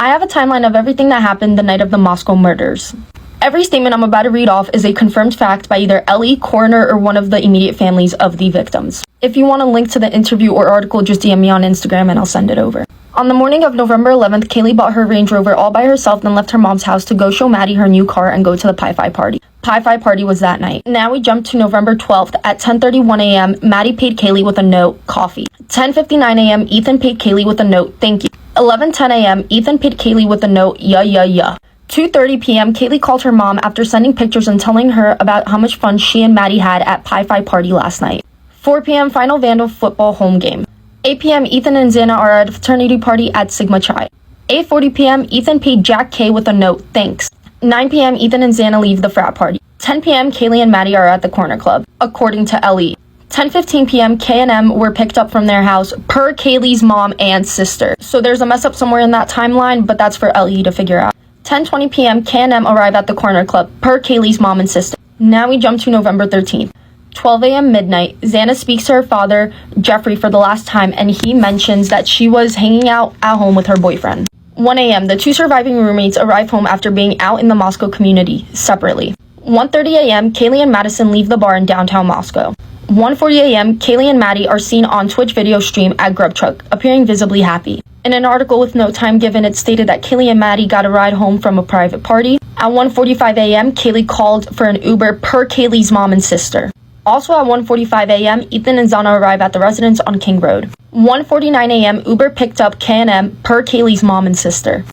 I have a timeline of everything that happened the night of the Moscow murders. Every statement I'm about to read off is a confirmed fact by either Ellie, coroner, or one of the immediate families of the victims. If you want a link to the interview or article, just DM me on Instagram and I'll send it over. On the morning of November 11th, Kelley bought her Range Rover all by herself, then left her mom's house to go show Maddie her new car and go to the Pi-Fi party. Pi-Fi party was that night. Now we jump to November 12th. At 10:31 a.m., Maddie paid Kelley with a note, coffee. 10:59 a.m., Ethan paid Kelley with a note, thank you. 11:10 a.m., Ethan paid Kelley with a note, yeah. 2:30 p.m., Kelley called her mom after sending pictures and telling her about how much fun she and Maddie had at Pi-Fi party last night. 4 p.m., final Vandal football home game. 8 p.m., Ethan and Xana are at a fraternity party at Sigma Chi. 8:40 p.m., Ethan paid Jack K with a note, thanks. 9 p.m., Ethan and Xana leave the frat party. 10 p.m., Kelley and Maddie are at the corner club, according to Ellie. 10:15 p.m., K and M were picked up from their house, per Kelley's mom and sister. So there's a mess up somewhere in that timeline, but that's for Ellie to figure out. 10:20 p.m., K and M arrive at the corner club, per Kelley's mom and sister. Now we jump to November 13th. 12 a.m. midnight, Xana speaks to her father, Jeffrey, for the last time, and he mentions that she was hanging out at home with her boyfriend. 1 a.m., the two surviving roommates arrive home after being out in the Moscow community, separately. 1:30 a.m., Kelley and Madison leave the bar in downtown Moscow. 1:40 a.m., Kelley and Maddie are seen on Twitch video stream at Grub Truck, appearing visibly happy. In an article with no time given, it stated that Kelley and Maddie got a ride home from a private party. At 1:45 a.m., Kelley called for an Uber per Kelley's mom and sister. Also at 1:45 a.m., Ethan and Xana arrive at the residence on King Road. 1:49 a.m., Uber picked up K and M per Kelley's mom and sister.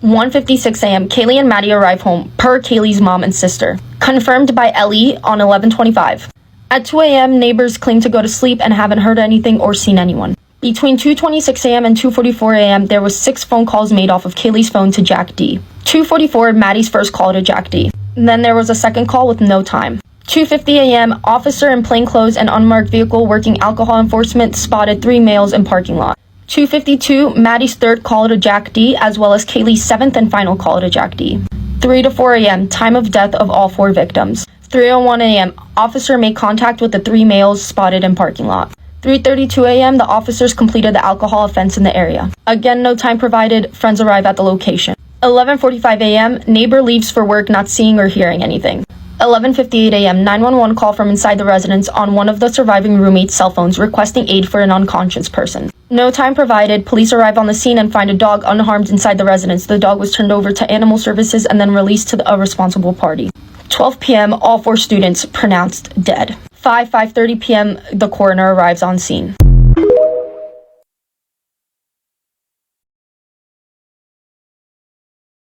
1:56 a.m., Kelley and Maddie arrive home per Kelley's mom and sister. Confirmed by Ellie on 11:25. At 2 a.m., neighbors claim to go to sleep and haven't heard anything or seen anyone. Between 2:26 a.m. and 2:44 a.m., there was 6 phone calls made off of Kelley's phone to Jack D. 2:44, Maddie's first call to Jack D. Then there was a second call with no time. 2:50 a.m., officer in plainclothes and unmarked vehicle working alcohol enforcement spotted 3 males in parking lot. 2:52, Maddie's third call to Jack D, as well as Kelley's 7th and final call to Jack D. 3 to 4 a.m., time of death of all 4 victims. 3:01 a.m., officer made contact with the 3 males spotted in parking lot. 3:32 a.m., the officers completed the alcohol offense in the area. Again, no time provided, friends arrive at the location. 11:45 a.m., neighbor leaves for work not seeing or hearing anything. 11:58 a.m., 911 call from inside the residence on one of the surviving roommates' cell phones requesting aid for an unconscious person. No time provided, police arrive on the scene and find a dog unharmed inside the residence. The dog was turned over to animal services and then released to a responsible party. 12 p.m., all 4 students pronounced dead. 5:30 p.m., the coroner arrives on scene.